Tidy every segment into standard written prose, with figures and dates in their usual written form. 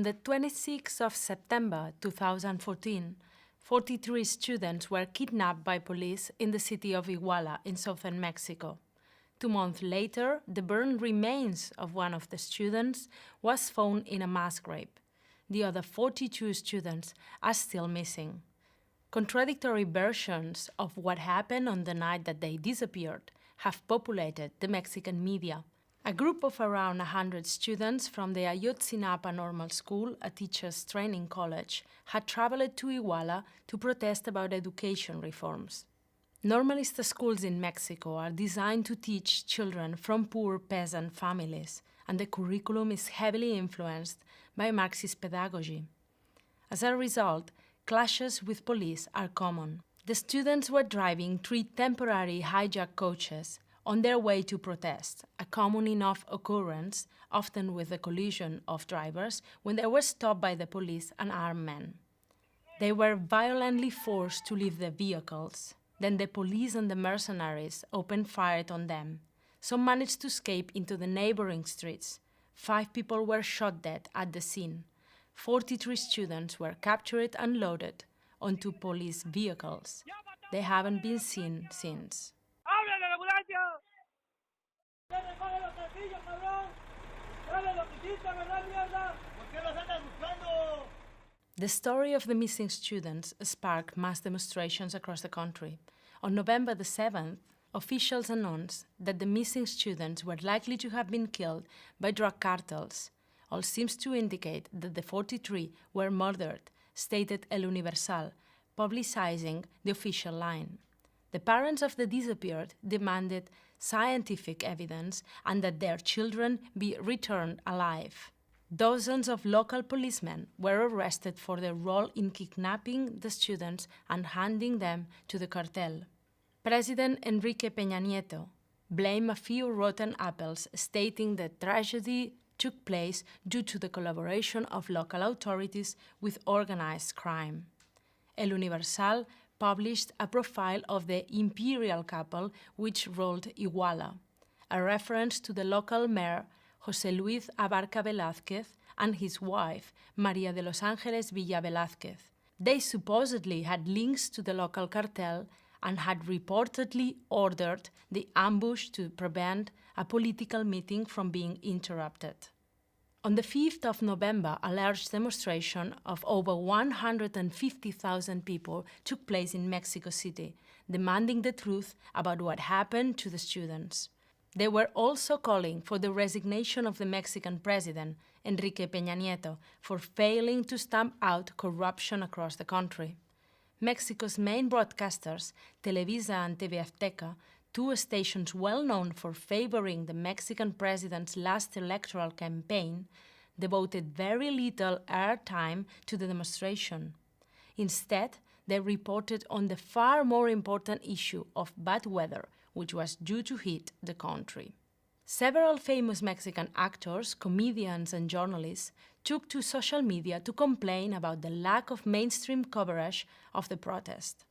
the 26th of September 2014, 43 students were kidnapped by police in the city of Iguala in southern Mexico. 2 months later, the burned remains of one of the students was found in a mass grave. The other 42 students are still missing. Contradictory versions of what happened on the night that they disappeared have populated the Mexican media. A group of around 100 students from the Ayotzinapa Normal School, a teachers' training college, had traveled to Iguala to protest about education reforms. Normalista schools in Mexico are designed to teach children from poor peasant families, and the curriculum is heavily influenced by Marxist pedagogy. As a result, clashes with police are common. The students were driving 3 temporary hijacked coaches on their way to protest, a common enough occurrence, often with the collision of drivers, when they were stopped by the police and armed men. They were violently forced to leave the vehicles. Then the police and the mercenaries opened fire on them. Some managed to escape into the neighboring streets. 5 people were shot dead at the scene. 43 students were captured and loaded onto police vehicles. They haven't been seen since. The story of the missing students sparked mass demonstrations across the country. On November the 7th, officials announced that the missing students were likely to have been killed by drug cartels. All seems to indicate that the 43 were murdered, stated El Universal, publicizing the official line. The parents of the disappeared demanded scientific evidence and that their children be returned alive. Dozens of local policemen were arrested for their role in kidnapping the students and handing them to the cartel. President Enrique Peña Nieto blamed a few rotten apples, stating the tragedy took place due to the collaboration of local authorities with organized crime. El Universal published a profile of the imperial couple which ruled Iguala, a reference to the local mayor José Luis Abarca Velázquez and his wife María de los Ángeles Villa Velázquez. They supposedly had links to the local cartel and had reportedly ordered the ambush to prevent a political meeting from being interrupted. On the 5th of November, a large demonstration of over 150,000 people took place in Mexico City, demanding the truth about what happened to the students. They were also calling for the resignation of the Mexican president, Enrique Peña Nieto, for failing to stamp out corruption across the country. Mexico's main broadcasters, Televisa and TV Azteca, 2 stations well known for favoring the Mexican president's last electoral campaign, devoted very little airtime to the demonstration. Instead, they reported on the far more important issue of bad weather, which was due to hit the country. Several famous Mexican actors, comedians, and journalists took to social media to complain about the lack of mainstream coverage of the protest.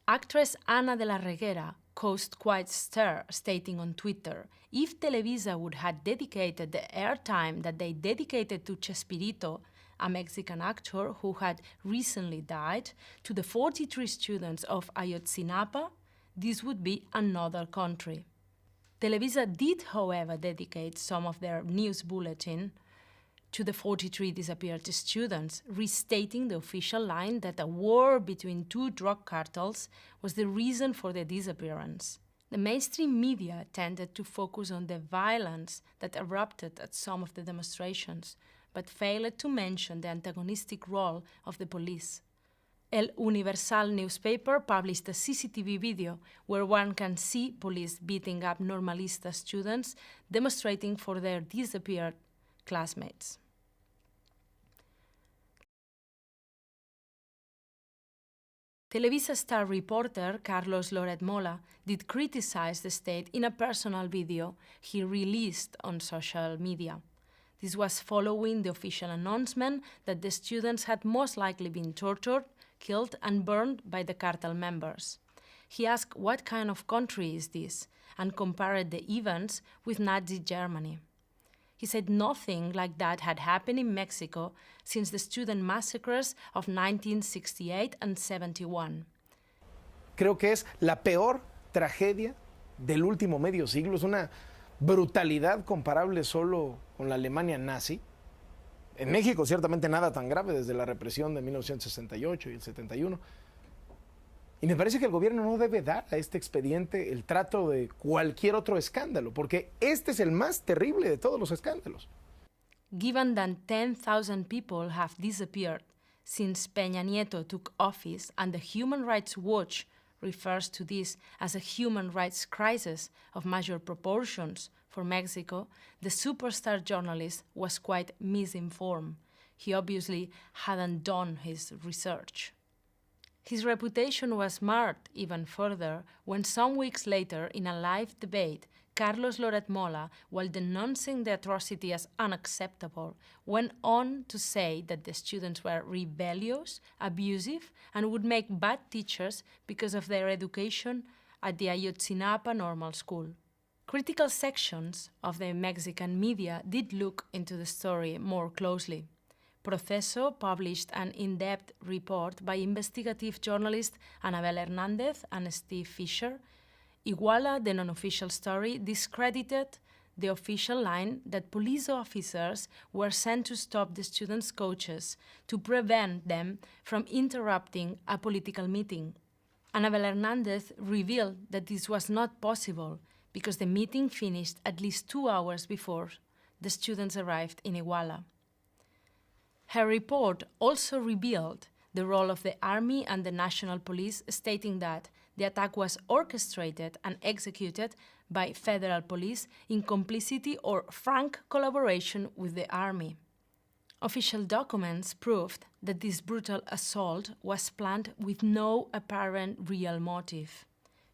Actress Ana de la Reguera caused quite stir, stating on Twitter, if Televisa would have dedicated the airtime that they dedicated to Chespirito, a Mexican actor who had recently died, to the 43 students of Ayotzinapa, this would be another country. Televisa did, however, dedicate some of their news bulletin to the 43 disappeared students, restating the official line that a war between 2 drug cartels was the reason for their disappearance. The mainstream media tended to focus on the violence that erupted at some of the demonstrations, but failed to mention the antagonistic role of the police. El Universal newspaper published a CCTV video where one can see police beating up Normalista students demonstrating for their disappeared classmates. Televisa star reporter Carlos Loret Mola did criticize the state in a personal video he released on social media. This was following the official announcement that the students had most likely been tortured, killed, and burned by the cartel members. He asked what kind of country is this, and compared the events with Nazi Germany. He said nothing like that had happened in Mexico since the student massacres of 1968 and 71. Creo que es la peor tragedia del último medio siglo. Es una brutalidad comparable solo con la Alemania nazi. En México ciertamente nada tan grave desde la represión de 1968 y el 71. Y me parece que el gobierno no debe dar a este expediente el trato de cualquier otro escándalo, porque este es el más terrible de todos los escándalos. Given that 10,000 people have disappeared since Peña Nieto took office and the Human Rights Watch refers to this as a human rights crisis of major proportions for Mexico, the superstar journalist was quite misinformed. He obviously hadn't done his research. His reputation was marred even further when some weeks later, in a live debate, Carlos Loret Mola, while denouncing the atrocity as unacceptable, went on to say that the students were rebellious, abusive, and would make bad teachers because of their education at the Ayotzinapa Normal School. Critical sections of the Mexican media did look into the story more closely. Proceso published an in-depth report by investigative journalists Anabel Hernandez and Steve Fisher. Iguala, the non-official story, discredited the official line that police officers were sent to stop the students' coaches to prevent them from interrupting a political meeting. Anabel Hernandez revealed that this was not possible because the meeting finished at least 2 hours before the students arrived in Iguala. Her report also revealed the role of the army and the national police, stating that the attack was orchestrated and executed by federal police in complicity or frank collaboration with the army. Official documents proved that this brutal assault was planned with no apparent real motive.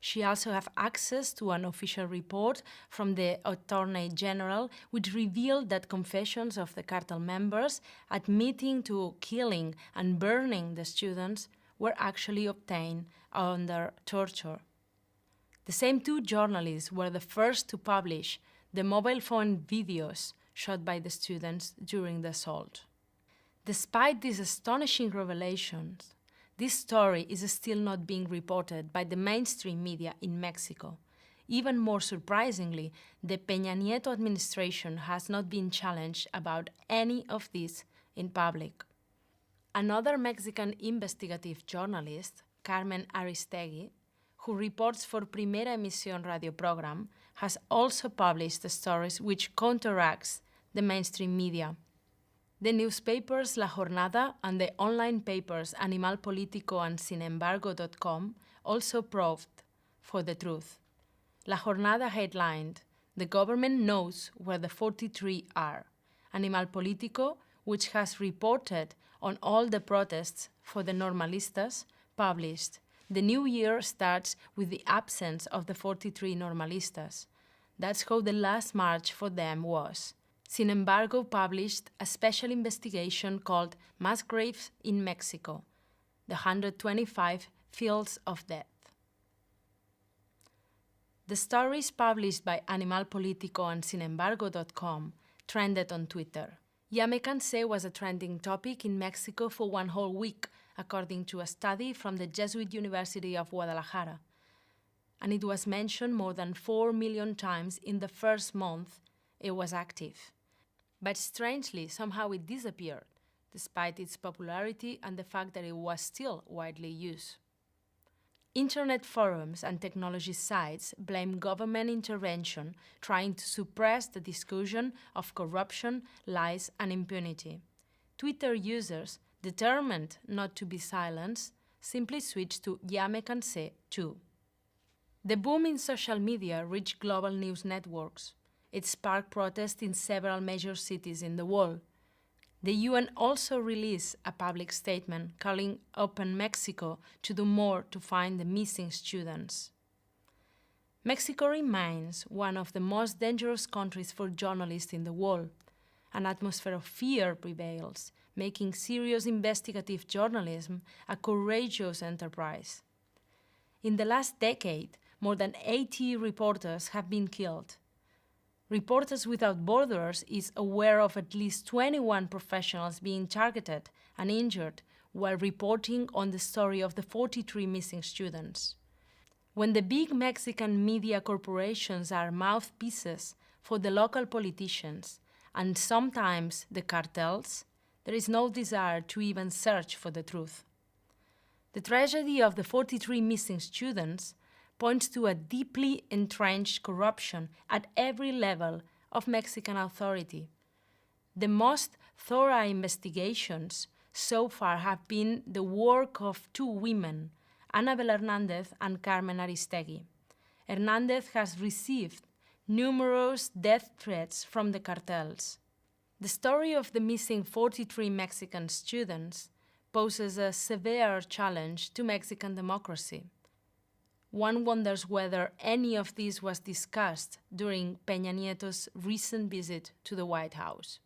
She also had access to an official report from the Attorney General, which revealed that confessions of the cartel members admitting to killing and burning the students were actually obtained under torture. The same two journalists were the first to publish the mobile phone videos shot by the students during the assault. Despite these astonishing revelations, this story is still not being reported by the mainstream media in Mexico. Even more surprisingly, the Peña Nieto administration has not been challenged about any of this in public. Another Mexican investigative journalist, Carmen Aristegui, who reports for Primera Emisión radio program, has also published stories which counteracts the mainstream media. The newspapers La Jornada and the online papers Animal Político and Sinembargo.com also proved for the truth. La Jornada headlined, "The government knows where the 43 are." Animal Político, which has reported on all the protests for the Normalistas, published, "The new year starts with the absence of the 43 Normalistas. That's how the last march for them was." Sin embargo, published a special investigation called Mass Graves in Mexico, the 125 Fields of Death. The stories published by Animal Político and Sinembargo.com trended on Twitter. Ya me cansé was a trending topic in Mexico for one whole week, according to a study from the Jesuit University of Guadalajara. And it was mentioned more than 4 million times in the first month it was active. But strangely, somehow it disappeared, despite its popularity and the fact that it was still widely used. Internet forums and technology sites blame government intervention trying to suppress the discussion of corruption, lies, and impunity. Twitter users, determined not to be silenced, simply switched to Ya me cansé too. The boom in social media reached global news networks. It sparked protests in several major cities in the world. The UN also released a public statement calling upon Mexico to do more to find the missing students. Mexico remains one of the most dangerous countries for journalists in the world. An atmosphere of fear prevails, making serious investigative journalism a courageous enterprise. In the last decade, more than 80 reporters have been killed. Reporters Without Borders is aware of at least 21 professionals being targeted and injured while reporting on the story of the 43 missing students. When the big Mexican media corporations are mouthpieces for the local politicians and sometimes the cartels, there is no desire to even search for the truth. The tragedy of the 43 missing students points to a deeply entrenched corruption at every level of Mexican authority. The most thorough investigations so far have been the work of two women, Anabel Hernandez and Carmen Aristegui. Hernandez has received numerous death threats from the cartels. The story of the missing 43 Mexican students poses a severe challenge to Mexican democracy. One wonders whether any of this was discussed during Peña Nieto's recent visit to the White House.